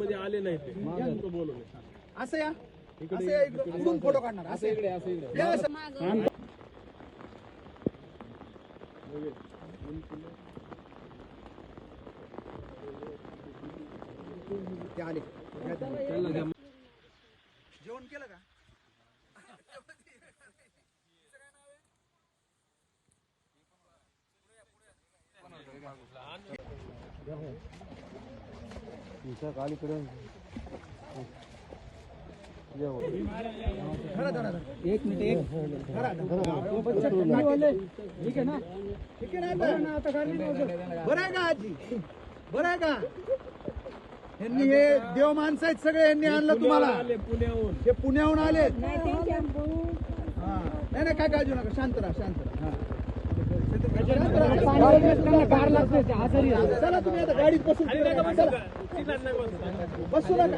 मध्ये आले नाही ते बोलवले. असं या असं या, इकडं पुढून फोटो काढणार असं इकडे असं इकडे या, असं. ते आले जेवण केलं का? एक मिनिट ठीक आहे ना, ठीक आहे ना आता बरं आहे का आजी, बरं आहे का? यांनी हे देव माणसं आहेत सगळे, यांनी आणलं तुम्हाला पुण्याहून, हे पुण्याहून आले. नाही नाही काय काळजी नका, शांत राहा शांत राहा. चला तुम्ही आता गाडीत बसून बसू नका.